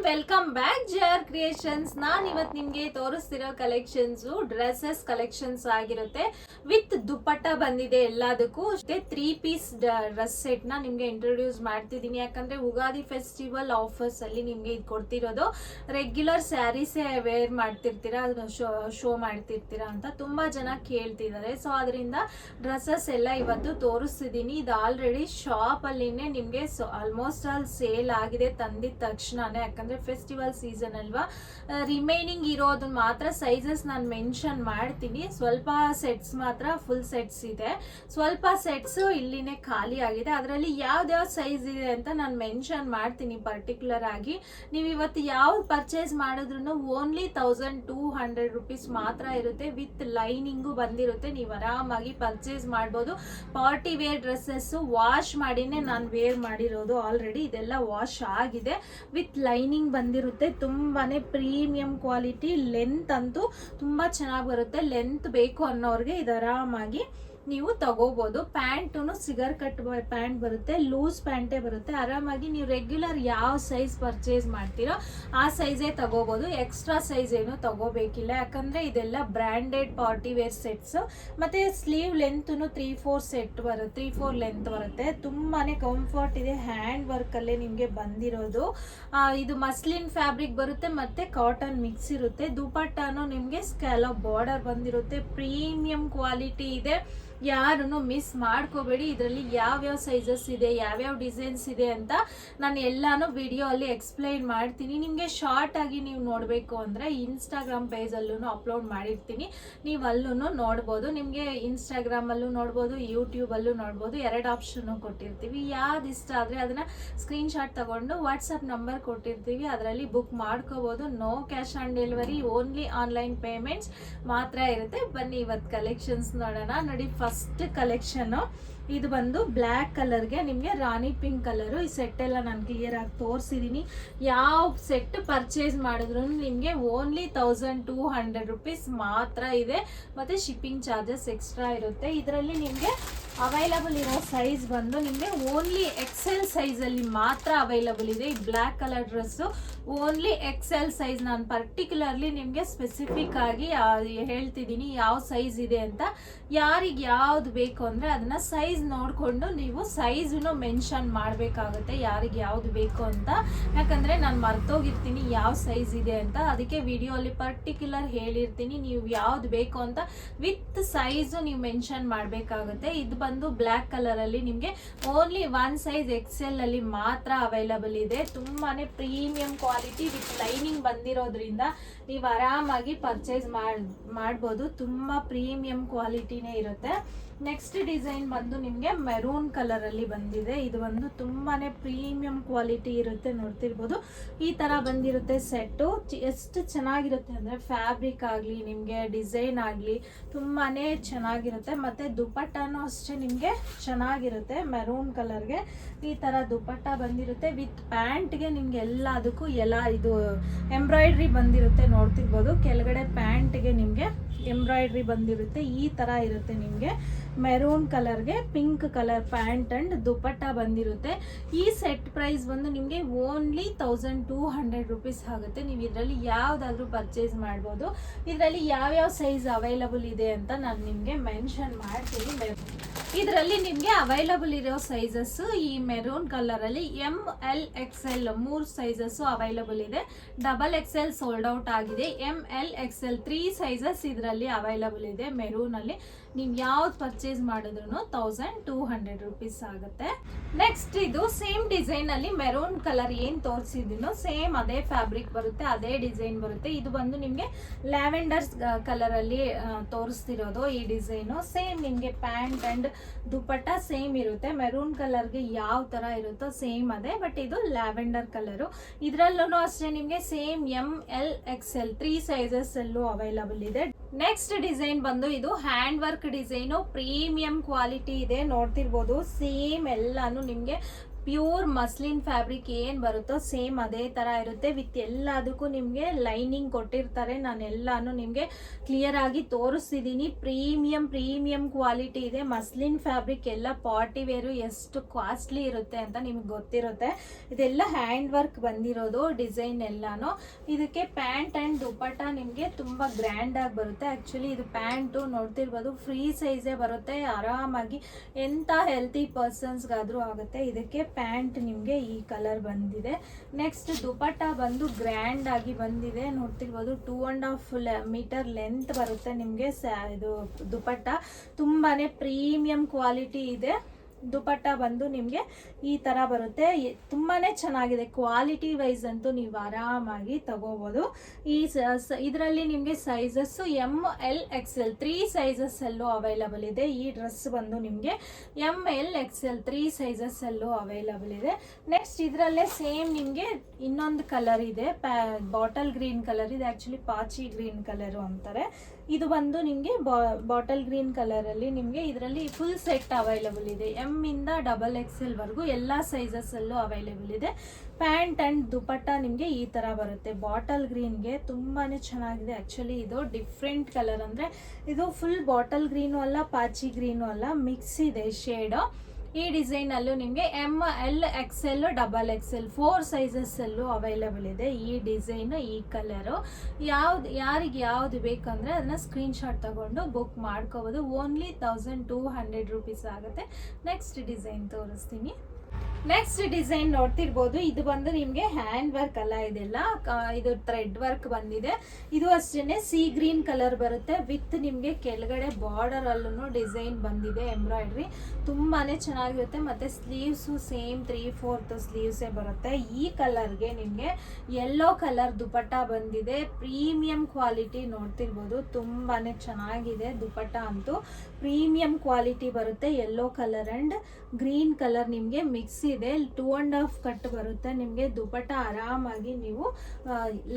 Welcome back JR creations. ನಾನು ಇವತ್ತು ನಿಮಗೆ ತೋರಿಸ್ತಿರೋ ಕಲೆಕ್ಷನ್ಸ್ ಡ್ರೆಸ್ಸಸ್ ಕಲೆಕ್ಷನ್ಸ್ ಆಗಿರುತ್ತೆ. ವಿತ್ ದುಪ್ಪಟ್ಟ ಬಂದಿದೆ ಎಲ್ಲದಕ್ಕೂ. 3 ಪೀಸ್ ಡ್ರೆಸ್ ಸೆಟ್ ನ ನಿಮ್ಗೆ ಇಂಟ್ರೊಡ್ಯೂಸ್ ಮಾಡ್ತಿದ್ದೀನಿ. ಯಾಕಂದ್ರೆ ಉಗಾದಿ ಫೆಸ್ಟಿವಲ್ ಆಫರ್ಸ್ ಅಲ್ಲಿ ನಿಮ್ಗೆ ಇದು ಕೊಡ್ತಿರೋದು. ರೆಗ್ಯುಲರ್ ಸ್ಯಾರೀಸ್ ವೇರ್ ಮಾಡ್ತಿರ್ತೀರಾ, ಅದನ್ನ ಶೋ ಮಾಡ್ತಿರ್ತೀರಾ ಅಂತ ತುಂಬಾ ಜನ ಕೇಳ್ತಿದ್ದಾರೆ. ಸೊ ಅದರಿಂದ ಡ್ರೆಸ್ಸಸ್ ಎಲ್ಲ ಇವತ್ತು ತೋರಿಸ್ತಿದ್ದೀನಿ. ಇದು ಆಲ್ರೆಡಿ ಶಾಪ್ ಅಲ್ಲಿನೇ ನಿಮ್ಗೆ ಆಲ್ಮೋಸ್ಟ್ ಆಲ್ ಸೇಲ್ ಆಗಿದೆ ತಂದಿದ ತಕ್ಷಣನೇ. ಯಾಕಂದ್ರೆ ಫೆಸ್ಟಿವಲ್ ಸೀಸನ್ ಅಲ್ವಾ, ರಿಮೈನಿಂಗ್ ಇರೋದನ್ನ ಮಾತ್ರ ಸೈಜಸ್ ನಾನು ಮೆನ್ಷನ್ ಮಾಡ್ತೀನಿ. ಸ್ವಲ್ಪ ಸೆಟ್ಸ್ ಮಾತ್ರ ಫುಲ್ ಸೆಟ್ಸ್ ಇದೆ, ಸ್ವಲ್ಪ ಸೆಟ್ಸ್ ಇಲ್ಲಿನೇ ಖಾಲಿ ಆಗಿದೆ. ಅದರಲ್ಲಿ ಯಾವ್ದಾವ್ ಸೈಜ್ ಇದೆ ಅಂತ ನಾನು ಮೆನ್ಷನ್ ಮಾಡ್ತೀನಿ ಪರ್ಟಿಕ್ಯುಲರ್ ಆಗಿ. ನೀವು ಇವತ್ತು ಯಾವ್ದು ಪರ್ಚೇಸ್ ಮಾಡಿದ್ರು ಓನ್ಲಿ 1200 ರುಪೀಸ್ ಮಾತ್ರ ಇರುತ್ತೆ. ವಿತ್ ಲೈನಿಂಗು ಬಂದಿರುತ್ತೆ. ನೀವು ಆರಾಮಾಗಿ ಪರ್ಚೇಸ್ ಮಾಡ್ಬೋದು. ಪಾರ್ಟಿ ವೇರ್ ಡ್ರೆಸ್ಸಸ್ ವಾಶ್ ಮಾಡಿನೇ ನಾನು ವೇರ್ ಮಾಡಿರೋದು. ಆಲ್ರೆಡಿ ಇದೆಲ್ಲ ವಾಶ್ ಆಗಿದೆ. ವಿತ್ ಲೈನಿಂಗ್ ಬಂದಿರುತ್ತೆ. ತುಂಬಾನೇ ಪ್ರೀಮಿಯಂ ಕ್ವಾಲಿಟಿ. ಲೆಂತ್ ಅಂತೂ ತುಂಬಾ ಚೆನ್ನಾಗಿ ಬರುತ್ತೆ. ಲೆಂತ್ ಬೇಕು ಅನ್ನೋರ್ಗೆ ಇದು ಆರಾಮಾಗಿ ನೀವು ತಗೋಬಹುದು. ಪ್ಯಾಂಟು ಸಿಗರ್ ಕಟ್ ಪ್ಯಾಂಟ್ ಬರುತ್ತೆ, ಲೂಸ್ ಪ್ಯಾಂಟೇ ಬರುತ್ತೆ. ಆರಾಮಾಗಿ ನೀವು ರೆಗ್ಯುಲರ್ ಯಾವ ಸೈಜ್ ಪರ್ಚೇಸ್ ಮಾಡ್ತೀರೋ ಆ ಸೈಜೇ ತಗೋಬಹುದು. ಎಕ್ಸ್ಟ್ರಾ ಸೈಜ್ ಏನು ತಗೋಬೇಕಿಲ್ಲ. ಯಾಕಂದ್ರೆ ಇದೆಲ್ಲ ಬ್ರ್ಯಾಂಡೆಡ್ ಪಾರ್ಟಿ ವೇರ್ ಸೆಟ್ಸ್. ಮತ್ತೆ ಸ್ಲೀವ್ ಲೆಂತ್ 3-4 ಸೆಟ್ ಬರುತ್ತೆ, 3-4 ಲೆಂತ್ ಬರುತ್ತೆ. ತುಂಬಾನೇ ಕಂಫರ್ಟ್ ಇದೆ. ಹ್ಯಾಂಡ್ ವರ್ಕ್ ಅಲ್ಲೇ ನಿಮ್ಗೆ ಬಂದಿರೋದು. ಇದು ಮಸ್ಲಿನ್ ಫ್ಯಾಬ್ರಿಕ್ ಬರುತ್ತೆ, ಮತ್ತೆ ಕಾಟನ್ ಮಿಕ್ಸ್ ಇರುತ್ತೆ. ದುಪಟ್ಟಾನು ನಿಮ್ಗೆ ಸ್ಕ್ಯಾಲಪ್ ಬಾರ್ಡರ್ ಬಂದಿರುತ್ತೆ. ಪ್ರೀಮಿಯಂ ಕ್ವಾಲಿಟಿ ಇದೆ. ಯಾರನ್ನು ಮಿಸ್ ಮಾಡ್ಕೋಬೇಡಿ. ಇದರಲ್ಲಿ ಯಾವ್ಯಾವ ಸೈಜಸ್ ಇದೆ, ಯಾವ್ಯಾವ ಡಿಸೈನ್ಸ್ ಇದೆ ಅಂತ ನಾನು ಎಲ್ಲಾನು ವಿಡಿಯೋ ಅಲ್ಲಿ ಎಕ್ಸ್ಪ್ಲೈನ್ ಮಾಡ್ತೀನಿ. ನಿಮಗೆ ಶಾರ್ಟ್ ಆಗಿ ನೀವು ನೋಡಬೇಕು ಅಂದ್ರೆ ಇನ್ಸ್ಟಾಗ್ರಾಮ್ ಪೇಜ್ ಅಲ್ಲೂ ಅಪ್ಲೋಡ್ ಮಾಡಿರ್ತೀನಿ, ನೀವು ಅಲ್ಲೂ ನೋಡ್ಬೋದು. ನಿಮಗೆ ಇನ್ಸ್ಟಾಗ್ರಾಮ್ ಅಲ್ಲೂ ನೋಡ್ಬೋದು, ಯೂಟ್ಯೂಬ್ ಅಲ್ಲೂ ನೋಡ್ಬೋದು. 2 ಆಪ್ಷನ್ ಕೊಟ್ಟಿರ್ತೀವಿ. ಯಾವ್ದು ಇಷ್ಟ ಆದ್ರೆ ಅದನ್ನ ಸ್ಕ್ರೀನ್ ಶಾಟ್ ತಗೊಂಡು ವಾಟ್ಸಪ್ ನಂಬರ್ ಕೊಟ್ಟಿರ್ತೀವಿ, ಅದರಲ್ಲಿ ಬುಕ್ ಮಾಡ್ಕೋಬಹುದು. No cash on delivery, only online payments ಮಾತ್ರ ಇರುತ್ತೆ. ಬನ್ನಿ ಇವತ್ತು ಕಲೆಕ್ಷನ್ಸ್ ನೋಡೋಣ. ನೋಡಿ, ಫಸ್ಟ್ ಕಲೆಕ್ಷನ್ ಇದು ಬಂದು ಬ್ಲ್ಯಾಕ್ ಕಲರ್ಗೆ ನಿಮಗೆ ರಾಣಿ ಪಿಂಕ್ ಕಲರು. ಈ ಸೆಟ್ ಎಲ್ಲ ನಾನು ಕ್ಲಿಯರ್ ಆಗಿ ತೋರಿಸಿದ್ದೀನಿ. ಯಾವ ಸೆಟ್ ಪರ್ಚೇಸ್ ಮಾಡಿದ್ರು ನಿಮಗೆ ಓನ್ಲಿ 1200 ರುಪೀಸ್ ಮಾತ್ರ ಇದೆ. ಮತ್ತೆ ಶಿಪ್ಪಿಂಗ್ ಚಾರ್ಜಸ್ ಎಕ್ಸ್ಟ್ರಾ ಇರುತ್ತೆ. ಇದರಲ್ಲಿ ನಿಮಗೆ ಅವೈಲಬಲ್ ಇರೋ ಸೈಜ್ ಬಂದು ನಿಮಗೆ ಓನ್ಲಿ XL ಸೈಜಲ್ಲಿ ಮಾತ್ರ ಅವೈಲಬಲ್ ಇದೆ. ಈ black colour dress only XL size. ನಾನು ಪರ್ಟಿಕ್ಯುಲರ್ಲಿ ನಿಮಗೆ ಸ್ಪೆಸಿಫಿಕ್ ಆಗಿ ಹೇಳ್ತಿದ್ದೀನಿ ಯಾವ ಸೈಜ್ ಇದೆ ಅಂತ. ಯಾರಿಗೆ ಯಾವ್ದು ಬೇಕು ಅಂದರೆ ಅದನ್ನ ಸೈಜ್ ನೋಡಿಕೊಂಡು ನೀವು ಸೈಜನ್ನು ಮೆನ್ಷನ್ ಮಾಡಬೇಕಾಗುತ್ತೆ, ಯಾರಿಗೆ ಯಾವ್ದು ಬೇಕು ಅಂತ. ಯಾಕಂದರೆ ನಾನು ಮರ್ತೋಗಿರ್ತೀನಿ ಯಾವ ಸೈಜ್ ಇದೆ ಅಂತ. ಅದಕ್ಕೆ ವಿಡಿಯೋ ಅಲ್ಲಿ ಪರ್ಟಿಕ್ಯುಲರ್ ಹೇಳಿರ್ತೀನಿ. ನೀವು ಯಾವ್ದು ಬೇಕು ಅಂತ ವಿತ್ ಸೈಜು ನೀವು ಮೆನ್ಷನ್ ಮಾಡಬೇಕಾಗುತ್ತೆ. ಇದು ಬಂದು ಬ್ಲ್ಯಾಕ್ ಕಲರ್ ಅಲ್ಲಿ ನಿಮಗೆ ಓನ್ಲಿ 1 ಸೈಜ್ XL ಅಲ್ಲಿ ಮಾತ್ರ ಅವೈಲಬಲ್ ಇದೆ. ತುಂಬಾನೇ ಪ್ರೀಮಿಯಂ ಕ್ವಾಲಿಟಿ ವಿತ್ ಲೈನಿಂಗ್ ಬಂದಿರೋದ್ರಿಂದ ನೀವು ಆರಾಮಾಗಿ ಪರ್ಚೇಸ್ ಮಾಡ್ಬೋದು. ತುಂಬಾ ಪ್ರೀಮಿಯಂ ಕ್ವಾಲಿಟಿನೇ ಇರುತ್ತೆ. ನೆಕ್ಸ್ಟ್ ಡಿಸೈನ್ ಬಂದು ನಿಮಗೆ ಮೆರೂನ್ ಕಲರ್ ಅಲ್ಲಿ ಬಂದಿದೆ. ಇದು ಒಂದು ತುಂಬಾನೇ ಪ್ರೀಮಿಯಂ ಕ್ವಾಲಿಟಿ ಇರುತ್ತೆ. ನೋಡ್ತಿರ್ಬೋದು ಈ ತರ ಬಂದಿರುತ್ತೆ ಸೆಟ್ಟು. ಎಷ್ಟು ಚೆನ್ನಾಗಿರುತ್ತೆ ಅಂದ್ರೆ ಫ್ಯಾಬ್ರಿಕ್ ಆಗಲಿ ನಿಮಗೆ ಡಿಸೈನ್ ಆಗಲಿ ತುಂಬಾನೇ ಚೆನ್ನಾಗಿರುತ್ತೆ. ಮತ್ತೆ ದುಪಟ್ಟಾನು ಅಷ್ಟೇ ನಿಮಗೆ ಚೆನ್ನಾಗಿರುತ್ತೆ. ಮೆರೂನ್ ಕಲರ್ಗೆ ಈ ತರ ದುಪಟ್ಟ ಬಂದಿರುತ್ತೆ. ವಿತ್ ಪ್ಯಾಂಟ್ಗೆ ನಿಮ್ಗೆ ಎಲ್ಲದಕ್ಕೂ ಎಲ್ಲ ಇದು ಎಂಬ್ರಾಯ್ಡ್ರಿ ಬಂದಿರುತ್ತೆ. ನೋಡ್ತಿರ್ಬೋದು ಕೆಳಗಡೆ ಪ್ಯಾಂಟ್ಗೆ ನಿಮಗೆ ಎಂಬ್ರಾಯ್ಡ್ರಿ ಬಂದಿರುತ್ತೆ. ಈ ತರ ಇರುತ್ತೆ. ನಿಮಗೆ ಮೆರೂನ್ ಕಲರ್ಗೆ pink colour pant and dupatta ಬಂದಿರುತ್ತೆ. ಈ ಸೆಟ್ ಪ್ರೈಸ್ ಬಂದು ನಿಮಗೆ ಓನ್ಲಿ 1200 ರುಪೀಸ್ ಆಗುತ್ತೆ. ನೀವು ಇದರಲ್ಲಿ ಯಾವ್ದಾದ್ರು ಪರ್ಚೇಸ್ ಮಾಡ್ಬೋದು. ಇದರಲ್ಲಿ ಯಾವ್ಯಾವ ಸೈಜ್ ಅವೈಲಬಲ್ ಇದೆ ಅಂತ ನಾನು ನಿಮಗೆ ಮೆನ್ಷನ್ ಮಾಡ್ತೀನಿ. ಇದರಲ್ಲಿ ನಿಮಗೆ ಅವೈಲಬಲ್ ಇರೋ ಸೈಜಸ್ ಈ ಮೆರೂನ್ ಕಲರ್ ಅಲ್ಲಿ ML XL 3 ಸೈಜಸ್ ಅವೈಲಬಲ್ ಇದೆ. XXL ಸೋಲ್ಡ್ ಔಟ್ ಆಗಿದೆ. ML XL 3 ಸೈಜಸ್ ಇದರಲ್ಲಿ ಅವೈಲಬಲ್ ಇದೆ. ಮೆರೂನ್ ಅಲ್ಲಿ ನೀವು ಯಾವ್ದು ಪರ್ಚೇಸ್ ಮಾಡಿದ್ರು 1200 ರುಪೀಸ್ ಆಗುತ್ತೆ. ನೆಕ್ಸ್ಟ್ ಇದು ಸೇಮ್ ಡಿಸೈನ್ ಅಲ್ಲಿ ಮೆರೂನ್ ಕಲರ್ ಏನ್ ತೋರಿಸಿದೀನೋ ಸೇಮ್ ಅದೇ ಫ್ಯಾಬ್ರಿಕ್ ಬರುತ್ತೆ, ಅದೇ ಡಿಸೈನ್ ಬರುತ್ತೆ. ಇದು ಬಂದು ನಿಮ್ಗೆ ಲ್ಯಾವೆಂಡರ್ ಕಲರ್ ಅಲ್ಲಿ ತೋರಿಸ್ತಿರೋದು. ಈ ಡಿಸೈನ್ ಸೇಮ್ ನಿಮ್ಗೆ ಪ್ಯಾಂಟ್ ಅಂಡ್ ದುಪಟ್ಟ ಸೇಮ್ ಇರುತ್ತೆ. ಮೆರೂನ್ ಕಲರ್ಗೆ ಯಾವ ತರ ಇರುತ್ತೋ ಸೇಮ್ ಅದೇ, ಬಟ್ ಇದು ಲ್ಯಾವೆಂಡರ್ ಕಲರು. ಇದ್ರಲ್ಲೂ ಅಷ್ಟೇ ನಿಮ್ಗೆ ಸೇಮ್ ML XL 3 ಸೈಜಸ್ ಅಲ್ಲೂ ಅವೈಲಬಲ್ ಇದೆ. ನೆಕ್ಸ್ಟ್ ಡಿಸೈನ್ ಬಂದು ಇದು hand work design. Premium quality ಇದೆ. ನೋಡ್ತಿರ್ಬೋದು ಸೇಮ್ ಎಲ್ಲಾನು ನಿಮ್ಗೆ ಪ್ಯೂರ್ ಮಸ್ಲಿನ್ ಫ್ಯಾಬ್ರಿಕ್ ಏನ್ ಬರುತ್ತೋ ಸೇಮ್ ಅದೇ ತರ ಇರುತ್ತೆ. ವಿತ್ ಎಲ್ಲದಕ್ಕೂ ನಿಮ್ಗೆ ಲೈನಿಂಗ್ ಕೊಟ್ಟಿರ್ತಾರೆ. ನಾನು ಎಲ್ಲಾನು ನಿಮ್ಗೆ ಕ್ಲಿಯರ್ ಆಗಿ ತೋರಿಸ್ತಿದ್ದೀನಿ. ಪ್ರೀಮಿಯಂ ಕ್ವಾಲಿಟಿ ಇದೆ. ಮಸ್ಲಿನ್ ಫ್ಯಾಬ್ರಿಕ್ ಎಲ್ಲ ಪಾರ್ಟಿ ವೇರು ಎಷ್ಟು ಕಾಸ್ಟ್ಲಿ ಇರುತ್ತೆ ಅಂತ ನಿಮ್ಗೆ ಗೊತ್ತಿರುತ್ತೆ. ಇದೆಲ್ಲ ಹ್ಯಾಂಡ್ ವರ್ಕ್ ಬಂದಿರೋದು ಡಿಸೈನ್ ಎಲ್ಲಾನು. ಇದಕ್ಕೆ ಪ್ಯಾಂಟ್ ಅಂಡ್ ದುಪಟ್ಟ ನಿಮ್ಗೆ ತುಂಬಾ ಗ್ರ್ಯಾಂಡ್ ಆಗಿ ಬರುತ್ತೆ. ಆಕ್ಚುಲಿ ಇದು ಪ್ಯಾಂಟು ನೋಡ್ತಿರ್ಬೋದು ಫ್ರೀ ಸೈಜೇ ಬರುತ್ತೆ. ಆರಾಮಾಗಿ ಎಂತ ಹೆಲ್ತಿ ಪರ್ಸನ್ಸ್ಗಾದ್ರೂ ಆಗುತ್ತೆ. ಇದಕ್ಕೆ ಪ್ಯಾಂಟ್ ನಿಮ್ಗೆ ಈ ಕಲರ್ ಬಂದಿದೆ. ನೆಕ್ಸ್ಟ್ ದುಪಟ್ಟ ಬಂದು ಗ್ರ್ಯಾಂಡ್ ಆಗಿ ಬಂದಿದೆ. ನೋಡ್ತಿರ್ಬೋದು 2.5 ಮೀಟರ್ ಲೆಂತ್ ಬರುತ್ತೆ ನಿಮ್ಗೆ. ಇದು ದುಪಟ್ಟ ತುಂಬಾನೇ ಪ್ರೀಮಿಯಂ ಕ್ವಾಲಿಟಿ ಇದೆ. ದುಪಟ್ಟ ಬಂದು ನಿಮಗೆ ಈ ತರ ಬರುತ್ತೆ. ತುಂಬಾನೇ ಚೆನ್ನಾಗಿದೆ. ಕ್ವಾಲಿಟಿ ವೈಸ್ ಅಂತೂ ನೀವು ಆರಾಮಾಗಿ ತಗೋಬಹುದು. ಇದರಲ್ಲಿ ನಿಮಗೆ ಸೈಜಸ್ ML XL 3 ಸೈಜಸ್ ಅಲ್ಲೂ ಅವೈಲಬಲ್ ಇದೆ. ಈ ಡ್ರೆಸ್ ಬಂದು ನಿಮಗೆ ML XL 3 ಸೈಜಸ್ ಅಲ್ಲೂ ಅವೈಲಬಲ್ ಇದೆ. ನೆಕ್ಸ್ಟ್ ಇದರಲ್ಲೇ ಸೇಮ್ ನಿಮಗೆ ಇನ್ನೊಂದು ಕಲರ್ ಇದೆ, ಬಾಟಲ್ ಗ್ರೀನ್ ಕಲರ್ ಇದೆ. ಆಕ್ಚುಲಿ ಪಾಚಿ ಗ್ರೀನ್ ಕಲರ್ ಅಂತಾರೆ. ಇದು ಬಂದು ನಿಮಗೆ ಬಾಟಲ್ ಗ್ರೀನ್ ಕಲರ್ ಅಲ್ಲಿ ನಿಮಗೆ ಇದರಲ್ಲಿ ಫುಲ್ ಸೆಟ್ ಅವೈಲಬಲ್ ಇದೆ. M ಇಂದ XXL ವರೆಗೂ ಎಲ್ಲಾ ಸೈಜಸ್ ಅಲ್ಲೂ ಅವೈಲಬಲ್ ಇದೆ. ಪ್ಯಾಂಟ್ ಅಂಡ್ ದುಪಟ್ಟ ನಿಮಗೆ ಈ ತರ ಬರುತ್ತೆ. ಬಾಟಲ್ ಗ್ರೀನ್ಗೆ ತುಂಬಾನೇ ಚೆನ್ನಾಗಿದೆ. ಆಕ್ಚುಲಿ ಇದು ಡಿಫ್ರೆಂಟ್ ಕಲರ್, ಅಂದ್ರೆ ಇದು ಫುಲ್ ಬಾಟಲ್ ಗ್ರೀನು ಅಲ್ಲ, ಪಾಚಿ ಗ್ರೀನು ಅಲ್ಲ, ಮಿಕ್ಸ್ ಇದೆ ಶೇಡ್. ಈ ಡಿಸೈನ್ ಅಲ್ಲೂ ನಿಮಗೆ ML XL XXL 4 ಸೈಜಸ್ ಅಲ್ಲೂ ಅವೈಲಬಲ್ ಇದೆ. ಈ ಡಿಸೈನ್ ಈ ಕಲರು ಯಾರಿಗೆ ಯಾವ್ದು ಬೇಕಂದ್ರೆ ಅದನ್ನ ಸ್ಕ್ರೀನ್ ಶಾಟ್ ತಗೊಂಡು ಬುಕ್ ಮಾಡ್ಕೋಬಹುದು. ಓನ್ಲಿ 1200 ರೂಪೀಸ್ ಆಗುತ್ತೆ. ನೆಕ್ಸ್ಟ್ ಡಿಸೈನ್ ತೋರಿಸ್ತೀನಿ. ನೆಕ್ಸ್ಟ್ ಡಿಸೈನ್ ನೋಡ್ತಿರ್ಬೋದು. ಇದು ಬಂದು ನಿಮ್ಗೆ ಹ್ಯಾಂಡ್ ವರ್ಕ್ ಅಲ್ಲ, ಇದೆಲ್ಲ ಇದು ಥ್ರೆಡ್ ವರ್ಕ್ ಬಂದಿದೆ. ಇದು ಅಷ್ಟೇನೆ ಸಿ ಗ್ರೀನ್ ಕಲರ್ ಬರುತ್ತೆ. ವಿತ್ ನಿಮ್ಗೆ ಕೆಳಗಡೆ ಬಾರ್ಡರ್ ಅಲ್ಲೂ ಡಿಸೈನ್ ಬಂದಿದೆ, ಎಂಬ್ರಾಯ್ಡ್ರಿ ತುಂಬಾನೇ ಚೆನ್ನಾಗಿರುತ್ತೆ. ಮತ್ತೆ ಸ್ಲೀವ್ಸ್ ಸೇಮ್ 3/4 ಸ್ಲೀವ್ಸ್ ಬರುತ್ತೆ. ಈ ಕಲರ್ಗೆ ನಿಮ್ಗೆ ಯೆಲ್ಲೋ ಕಲರ್ ದುಪಟ್ಟ ಬಂದಿದೆ. ಪ್ರೀಮಿಯಂ ಕ್ವಾಲಿಟಿ ನೋಡ್ತಿರ್ಬೋದು, ತುಂಬಾನೇ ಚೆನ್ನಾಗಿದೆ. ದುಪಟ್ಟ ಅಂತೂ ಪ್ರೀಮಿಯಂ ಕ್ವಾಲಿಟಿ ಬರುತ್ತೆ. Yellow colour and green colour ನಿಮ್ಗೆ ಮಿಕ್ಸ್ ಇದೆ. 2.5 ಕಟ್ ಬರುತ್ತೆ ನಿಮ್ಗೆ. ದುಪಟ್ಟ ಆರಾಮಾಗಿ ನೀವು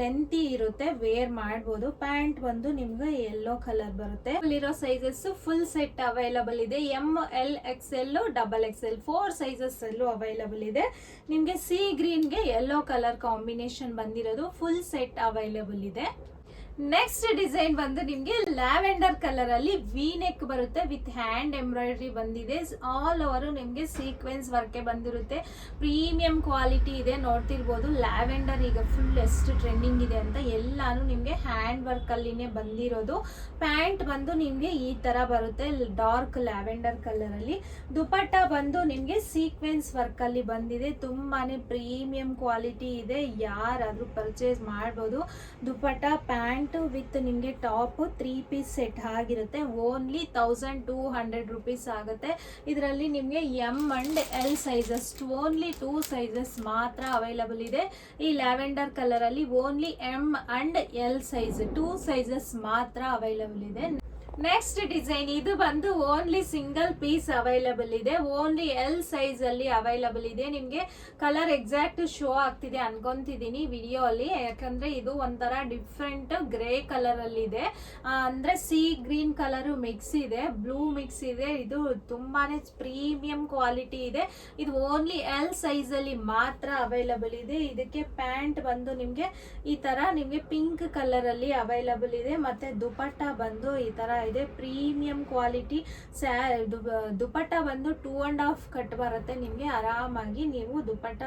ಲೆಂತಿ ಇರುತ್ತೆ, ವೇರ್ ಮಾಡ್ಬೋದು. ಪ್ಯಾಂಟ್ ಬಂದು ನಿಮ್ಗೆ ಯೆಲ್ಲೋ ಕಲರ್ ಬರುತ್ತೆ. ಇರೋ ಸೈಜಸ್ ಫುಲ್ ಸೆಟ್ ಅವೈಲಬಲ್ ಇದೆ. ML XL XXL 4 ಸೈಜಸ್ ಅಲ್ಲೂ ಅವೈಲಬಲ್ ಇದೆ. ನಿಮ್ಗೆ ಸಿ ಗ್ರೀನ್ಗೆ ಯೆಲ್ಲೋ ಕಲರ್ ಕಾಂಬಿನೇಷನ್ ಬಂದಿರೋದು ಫುಲ್ ಸೆಟ್ ಅವೈಲಬಲ್ ಇದೆ. ನೆಕ್ಸ್ಟ್ ಡಿಸೈನ್ ಬಂದು ನಿಮ್ಗೆ ಲ್ಯಾವೆಂಡರ್ ಕಲರ್ ಅಲ್ಲಿ ವಿ ನೆಕ್ ಬರುತ್ತೆ. ವಿತ್ ಹ್ಯಾಂಡ್ ಎಂಬ್ರಾಯ್ಡ್ರಿ ಬಂದಿದೆ. ಆಲ್ ಓವರ್ ನಿಮ್ಗೆ ಸೀಕ್ವೆನ್ಸ್ ವರ್ಕ್ ಬಂದಿರುತ್ತೆ. ಪ್ರೀಮಿಯಂ ಕ್ವಾಲಿಟಿ ಇದೆ. ನೋಡ್ತಿರ್ಬೋದು ಲ್ಯಾವೆಂಡರ್ ಈಗ ಫುಲ್ ಎಷ್ಟು ಟ್ರೆಂಡಿಂಗ್ ಇದೆ ಅಂತ. ಎಲ್ಲಾನು ನಿಮ್ಗೆ ಹ್ಯಾಂಡ್ ವರ್ಕ್ ಅಲ್ಲಿನೇ ಬಂದಿರೋದು. ಪ್ಯಾಂಟ್ ಬಂದು ನಿಮ್ಗೆ ಈ ತರ ಬರುತ್ತೆ, ಡಾರ್ಕ್ ಲ್ಯಾವೆಂಡರ್ ಕಲರ್ ಅಲ್ಲಿ. ದುಪಟ್ಟ ಬಂದು ನಿಮ್ಗೆ ಸೀಕ್ವೆನ್ಸ್ ವರ್ಕ್ ಅಲ್ಲಿ ಬಂದಿದೆ. ತುಂಬಾನೇ ಪ್ರೀಮಿಯಂ ಕ್ವಾಲಿಟಿ ಇದೆ. ಯಾರಾದ್ರೂ ಪರ್ಚೇಸ್ ಮಾಡ್ಬೋದು. ದುಪಟ್ಟ ಪ್ಯಾಂಟ್ ವಿತ್ ನಿಮ್ಗೆ ಟಾಪ್ 3 ಪೀಸ್ ಸೆಟ್ ಆಗಿರುತ್ತೆ. ಓನ್ಲಿ 1200 ರೂಪೀಸ್ ಆಗುತ್ತೆ. ಇದರಲ್ಲಿ ನಿಮ್ಗೆ M and L sizes only 2 sizes ಮಾತ್ರ ಅವೈಲಬಲ್ ಇದೆ. ಈ ಲ್ಯಾವೆಂಡರ್ ಕಲರ್ ಅಲ್ಲಿ only M and L size 2 sizes ಮಾತ್ರ ಅವೈಲಬಲ್ ಇದೆ. ನೆಕ್ಸ್ಟ್ ಡಿಸೈನ್ ಇದು ಬಂದು ಓನ್ಲಿ ಸಿಂಗಲ್ ಪೀಸ್ ಅವೈಲಬಲ್ ಇದೆ. ಓನ್ಲಿ L ಸೈಜ್ ಅಲ್ಲಿ ಅವೈಲಬಲ್ ಇದೆ. ನಿಮ್ಗೆ ಕಲರ್ ಎಕ್ಸಾಕ್ಟ್ ಶೋ ಆಗ್ತಿದೆ ಅನ್ಕೊಂತಿದೀನಿ ವಿಡಿಯೋ ಅಲ್ಲಿ, ಯಾಕಂದ್ರೆ ಇದು ಒಂಥರ ಡಿಫ್ರೆಂಟ್ ಗ್ರೇ ಕಲರ್ ಅಲ್ಲಿ ಇದೆ. ಅಂದ್ರೆ ಸಿ ಗ್ರೀನ್ ಕಲರ್ ಮಿಕ್ಸ್ ಇದೆ, ಬ್ಲೂ ಮಿಕ್ಸ್ ಇದೆ. ಇದು ತುಂಬಾನೇ ಪ್ರೀಮಿಯಂ ಕ್ವಾಲಿಟಿ ಇದೆ. ಇದು ಓನ್ಲಿ L ಸೈಜ್ ಅಲ್ಲಿ ಮಾತ್ರ ಅವೈಲಬಲ್ ಇದೆ. ಇದಕ್ಕೆ ಪ್ಯಾಂಟ್ ಬಂದು ನಿಮ್ಗೆ ಈ ತರ ನಿಮ್ಗೆ ಪಿಂಕ್ ಕಲರ್ ಅಲ್ಲಿ ಅವೈಲಬಲ್ ಇದೆ. ಮತ್ತೆ ದುಪಟ್ಟ ಬಂದು ಈ ತರ ಇದೆ. ಪ್ರೀಮಿಯಂ ಕ್ವಾಲಿಟಿ ದುಪಟ್ಟ ಬಂದು 2.5 ಕಟ್ ಬರುತ್ತೆ ನಿಮ್ಗೆ. ಆರಾಮಾಗಿ ನೀವು ದುಪಟ್ಟ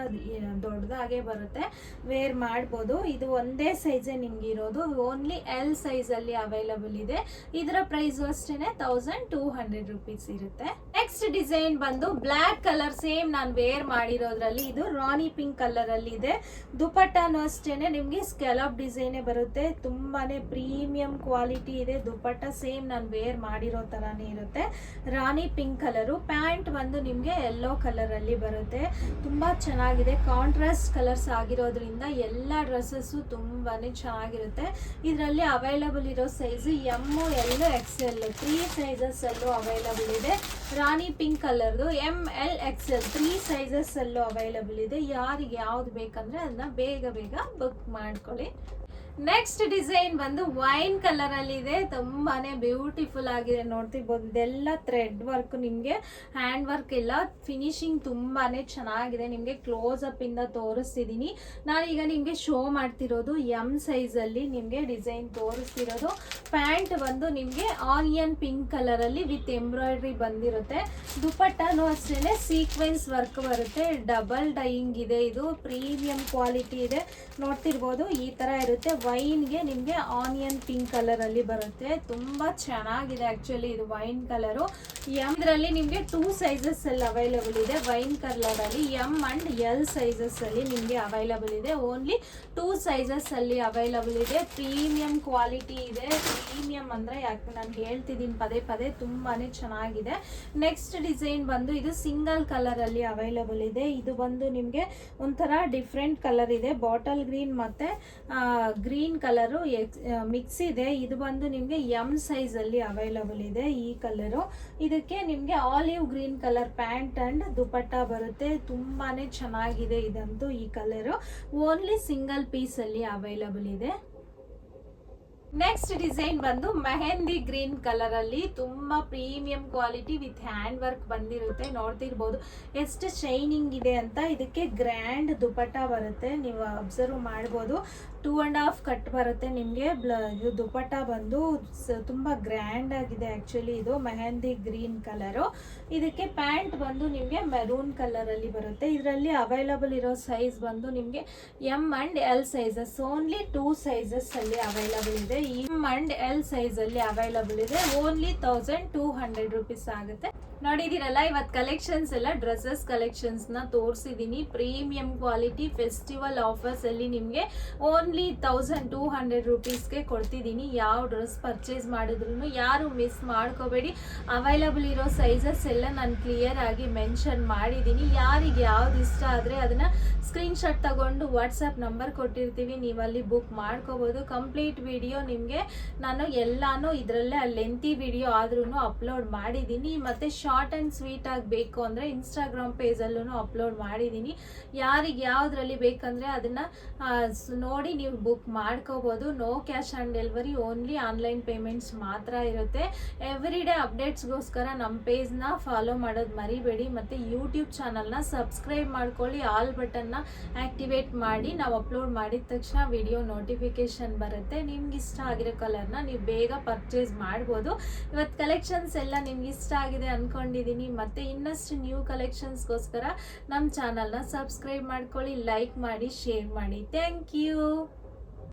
ದೊಡ್ಡದಾಗೆ ಬರುತ್ತೆ, ವೇರ್ ಮಾಡ್ಬೋದು. ಇದು ಒಂದೇ ಸೈಜ್ ನಿಮ್ಗೆ ಇರೋದು. ಓನ್ಲಿ L ಸೈಜ್ ಅಲ್ಲಿ ಅವೈಲಬಲ್ ಇದೆ. ಇದರ ಪ್ರೈಸ್ ಅಷ್ಟೇನೆ 1200 ರೂಪೀಸ್ ಇರುತ್ತೆ. ನೆಕ್ಸ್ಟ್ ಡಿಸೈನ್ ಬಂದು ಬ್ಲಾಕ್ ಕಲರ್, ಸೇಮ್ ನಾನು ವೇರ್ ಮಾಡಿರೋದ್ರಲ್ಲಿ ಇದು ರಾಣಿ ಪಿಂಕ್ ಕಲರ್ ಅಲ್ಲಿ ಇದೆ. ದುಪಟ್ಟನು ಅಷ್ಟೇನೆ ನಿಮ್ಗೆ ಸ್ಕ್ಯಾಲಪ್ ಡಿಸೈನ್ ಬರುತ್ತೆ. ತುಂಬಾನೇ ಪ್ರೀಮಿಯಂ ಕ್ವಾಲಿಟಿ ಇದೆ. ದುಪಟ್ಟ ಸೇಮ್ ನಾನು ವೇರ್ ಮಾಡಿರೋ ತರಾನೇ ಇರುತ್ತೆ. ರಾಣಿ ಪಿಂಕ್ ಕಲರು. ಪ್ಯಾಂಟ್ ಬಂದು ನಿಮ್ಗೆ ಯೆಲ್ಲೋ ಕಲರ್ ಅಲ್ಲಿ ಬರುತ್ತೆ. ತುಂಬಾ ಚೆನ್ನಾಗಿದೆ. ಕಾಂಟ್ರಾಸ್ಟ್ ಕಲರ್ಸ್ ಆಗಿರೋದ್ರಿಂದ ಎಲ್ಲಾ ಡ್ರೆಸ್ಸಸ್ ತುಂಬಾನೇ ಚೆನ್ನಾಗಿರುತ್ತೆ. ಇದರಲ್ಲಿ ಅವೈಲಬಲ್ ಇರೋ size M L XL 3 sizes ಅಲ್ಲೂ ಅವೈಲಬಲ್ ಇದೆ. ರಾಣಿ ಪಿಂಕ್ ಕಲರ್ದು ML XL 3 ಸೈಜಸ್ ಅಲ್ಲೂ ಅವೈಲಬಲ್ ಇದೆ. ಯಾರಿಗೆ ಯಾವ್ದು ಬೇಕಂದ್ರೆ ಅದನ್ನ ಬೇಗ ಬುಕ್ ಮಾಡ್ಕೊಳ್ಳಿ. ನೆಕ್ಸ್ಟ್ ಡಿಸೈನ್ ಬಂದು ವೈನ್ ಕಲರ್ ಅಲ್ಲಿ ಇದೆ, ತುಂಬಾನೇ ಬ್ಯೂಟಿಫುಲ್ ಆಗಿದೆ. ನೋಡ್ತಿರ್ಬೋದು ಇದೆಲ್ಲ ಥ್ರೆಡ್ ವರ್ಕ್, ನಿಮ್ಗೆ ಹ್ಯಾಂಡ್ ವರ್ಕ್ ಎಲ್ಲ ಫಿನಿಶಿಂಗ್ ತುಂಬಾನೇ ಚೆನ್ನಾಗಿದೆ. ನಿಮ್ಗೆ ಕ್ಲೋಸ್ ಅಪ್ ಇಂದ ತೋರಿಸ್ತಿದೀನಿ. ನಾನೀಗ ನಿಮ್ಗೆ ಶೋ ಮಾಡ್ತಿರೋದು ಎಂ ಸೈಜ್ ಅಲ್ಲಿ ನಿಮ್ಗೆ ಡಿಸೈನ್ ತೋರಿಸ್ತಿರೋದು. ಪ್ಯಾಂಟ್ ಬಂದು ನಿಮ್ಗೆ ಆನಿಯನ್ ಪಿಂಕ್ ಕಲರ್ ಅಲ್ಲಿ ವಿತ್ ಎಂಬ್ರಾಯ್ಡ್ರಿ ಬಂದಿರುತ್ತೆ. ದುಪಟ್ಟಾನು ಅಷ್ಟೇನೆ ಸೀಕ್ವೆನ್ಸ್ ವರ್ಕ್ ಬರುತ್ತೆ, ಡಬಲ್ ಡೈಯಿಂಗ್ ಇದೆ, ಇದು ಪ್ರೀಮಿಯಂ ಕ್ವಾಲಿಟಿ ಇದೆ. ನೋಡ್ತಿರ್ಬೋದು ಈ ತರ ಇರುತ್ತೆ. ವೈನ್ಗೆ ನಿಮ್ಗೆ ಆನಿಯನ್ ಪಿಂಕ್ ಕಲರ್ ಅಲ್ಲಿ ಬರುತ್ತೆ, ತುಂಬಾ ಚೆನ್ನಾಗಿದೆ ಆಕ್ಚುಲಿ ಇದು ವೈನ್ ಕಲರು. ಇದರಲ್ಲಿ ನಿಮ್ಗೆ 2 ಸೈಜಸ್ ಅಲ್ಲಿ ಅವೈಲಬಲ್ ಇದೆ. ವೈನ್ ಕಲರ್ ಅಲ್ಲಿ ಎಂ ಅಂಡ್ ಎಲ್ ಸೈಜಸ್ ಅಲ್ಲಿ ನಿಮ್ಗೆ ಅವೈಲಬಲ್ ಇದೆ. ಓನ್ಲಿ 2 ಸೈಜಸ್ ಅಲ್ಲಿ ಅವೈಲಬಲ್ ಇದೆ. ಪ್ರೀಮಿಯಂ ಕ್ವಾಲಿಟಿ ಇದೆ. ಪ್ರೀಮಿಯಂ ಅಂದ್ರೆ ಯಾಕೆ ನಾನು ಹೇಳ್ತಿದ್ದೀನಿ ಪದೇ ಪದೇ, ತುಂಬಾನೇ ಚೆನ್ನಾಗಿದೆ. ನೆಕ್ಸ್ಟ್ ಡಿಸೈನ್ ಬಂದು ಇದು ಸಿಂಗಲ್ ಕಲರ್ ಅಲ್ಲಿ ಅವೈಲಬಲ್ ಇದೆ. ಇದು ಬಂದು ನಿಮ್ಗೆ ಒಂಥರ ಡಿಫ್ರೆಂಟ್ ಕಲರ್ ಇದೆ, ಬಾಟಲ್ ಗ್ರೀನ್ ಮತ್ತೆ ಗ್ರೀನ್ ಕಲರು ಮಿಕ್ಸ್ ಇದೆ. ಇದು ಬಂದು ನಿಮ್ಗೆ ಎಂ ಸೈಜ್ ಅಲ್ಲಿ ಅವೈಲಬಲ್ ಇದೆ ಈ ಕಲರು. ಇದಕ್ಕೆ ನಿಮ್ಗೆ olive green colour pant and dupatta ಬರುತ್ತೆ. ತುಂಬಾನೇ ಚೆನ್ನಾಗಿದೆ ಇದಂತೂ ಈ ಕಲರು. ಓನ್ಲಿ ಸಿಂಗಲ್ ಪೀಸ್ ಅಲ್ಲಿ ಅವೈಲಬಲ್ ಇದೆ. ನೆಕ್ಸ್ಟ್ ಡಿಸೈನ್ ಬಂದು ಮೆಹಂದಿ ಗ್ರೀನ್ ಕಲರ್ ಅಲ್ಲಿ ತುಂಬಾ premium quality with hand work ಬಂದಿರುತ್ತೆ. ನೋಡ್ತಿರ್ಬೋದು ಎಷ್ಟು ಶೈನಿಂಗ್ ಇದೆ ಅಂತ. ಇದಕ್ಕೆ ಗ್ರ್ಯಾಂಡ್ ದುಪಟ್ಟ ಬರುತ್ತೆ, ನೀವು ಅಬ್ಸರ್ವ್ ಮಾಡ್ಬೋದು. 2.5 ಕಟ್ ಬರುತ್ತೆ ನಿಮ್ಗೆ. ಇದು ದುಪಟ್ಟ ಬಂದು ತುಂಬಾ ಗ್ರ್ಯಾಂಡ್ ಆಗಿದೆ ಆಕ್ಚುಲಿ. ಇದು ಮೆಹಂದಿ ಗ್ರೀನ್ ಕಲರು. ಇದಕ್ಕೆ ಪ್ಯಾಂಟ್ ಬಂದು ನಿಮ್ಗೆ ಮೆರೂನ್ ಕಲರ್ ಅಲ್ಲಿ ಬರುತ್ತೆ. ಇದರಲ್ಲಿ ಅವೈಲಬಲ್ ಇರೋ ಸೈಜ್ ಬಂದು ನಿಮ್ಗೆ M and L sizes, only 2 sizes ಅಲ್ಲಿ ಅವೈಲಬಲ್ ಇದೆ. ಎಂ ಅಂಡ್ ಎಲ್ ಸೈಜ್ ಅಲ್ಲಿ ಅವೈಲಬಲ್ ಇದೆ. ಓನ್ಲಿ 1200 ರುಪೀಸ್ ಆಗುತ್ತೆ. ನೋಡಿದಿರಲ್ಲ ಇವತ್ತು ಕಲೆಕ್ಷನ್ಸ್ ಎಲ್ಲ ಡ್ರೆಸ್ಸಸ್ ಕಲೆಕ್ಷನ್ಸ್ ನ ತೋರಿಸಿದೀನಿ. ಪ್ರೀಮಿಯಂ ಕ್ವಾಲಿಟಿ ಫೆಸ್ಟಿವಲ್ ಆಫರ್ಸ್ ಅಲ್ಲಿ ನಿಮ್ಗೆ ಓನ್ಲಿ 1200 ರುಪೀಸ್ಗೆ ಕೊಡ್ತಿದ್ದೀನಿ. ಯಾವ ಡ್ರೆಸ್ ಪರ್ಚೇಸ್ ಮಾಡಿದ್ರು ಯಾರು ಮಿಸ್ ಮಾಡ್ಕೋಬೇಡಿ. ಅವೈಲಬಲ್ ಇರೋ ಸೈಜಸ್ ಎಲ್ಲ ನಾನು ಕ್ಲಿಯರ್ ಆಗಿ ಮೆನ್ಷನ್ ಮಾಡಿದ್ದೀನಿ. ಯಾರಿಗೆ ಯಾವ್ದು ಇಷ್ಟ ಆದರೆ ಅದನ್ನ ಸ್ಕ್ರೀನ್ಶಾಟ್ ತಗೊಂಡು ವಾಟ್ಸಪ್ ನಂಬರ್ ಕೊಟ್ಟಿರ್ತೀವಿ, ನೀವು ಅಲ್ಲಿ ಬುಕ್ ಮಾಡ್ಕೋಬೋದು. ಕಂಪ್ಲೀಟ್ ವಿಡಿಯೋ ನಿಮಗೆ ನಾನು ಎಲ್ಲಾನು ಇದರಲ್ಲೇ ಲೆಂತಿ ವಿಡಿಯೋ ಆದ್ರೂ ಅಪ್ಲೋಡ್ ಮಾಡಿದ್ದೀನಿ. ಮತ್ತು ಶಾರ್ಟ್ ಆ್ಯಂಡ್ ಸ್ವೀಟ್ ಆಗಬೇಕು ಅಂದರೆ ಇನ್ಸ್ಟಾಗ್ರಾಮ್ ಪೇಜಲ್ಲೂ ಅಪ್ಲೋಡ್ ಮಾಡಿದ್ದೀನಿ. ಯಾರಿಗೆ ಯಾವುದ್ರಲ್ಲಿ ಬೇಕಂದರೆ ಅದನ್ನು ನೋಡಿ ನೀವು ಬುಕ್ ಮಾಡ್ಕೋಬೋದು. No cash on delivery, only online payments ಮಾತ್ರ ಇರುತ್ತೆ. ಎವ್ರಿ ಡೇ ಅಪ್ಡೇಟ್ಸ್ಗೋಸ್ಕರ ನಮ್ಮ ಪೇಜ್ನ ಫಾಲೋ ಮಾಡೋದು ಮರಿಬೇಡಿ. ಮತ್ತು ಯೂಟ್ಯೂಬ್ ಚಾನಲ್ನ ಸಬ್ಸ್ಕ್ರೈಬ್ ಮಾಡ್ಕೊಳ್ಳಿ, ಆಲ್ ಬಟನ್ನ ಆಕ್ಟಿವೇಟ್ ಮಾಡಿ. ನಾವು ಅಪ್ಲೋಡ್ ಮಾಡಿದ ತಕ್ಷಣ ವಿಡಿಯೋ ನೋಟಿಫಿಕೇಶನ್ ಬರುತ್ತೆ. ನಿಮ್ಗೆ ಇಷ್ಟ ಆಗಿರೋ ಕಲರ್ನ ನೀವು ಬೇಗ ಪರ್ಚೇಸ್ ಮಾಡ್ಬೋದು. ಇವತ್ತು ಕಲೆಕ್ಷನ್ಸ್ ಎಲ್ಲ ನಿಮ್ಗೆ ಇಷ್ಟ ಆಗಿದೆ ಅನ್ಕೊಂಡಿದ್ದೀನಿ. ಮತ್ತೆ ಇನ್ನಷ್ಟು ನ್ಯೂ ಕಲೆಕ್ಷನ್ಸ್ಗೋಸ್ಕರ ನಮ್ಮ ಚಾನಲ್ನ ಸಬ್ಸ್ಕ್ರೈಬ್ ಮಾಡ್ಕೊಳ್ಳಿ, ಲೈಕ್ ಮಾಡಿ, ಶೇರ್ ಮಾಡಿ. Thank you.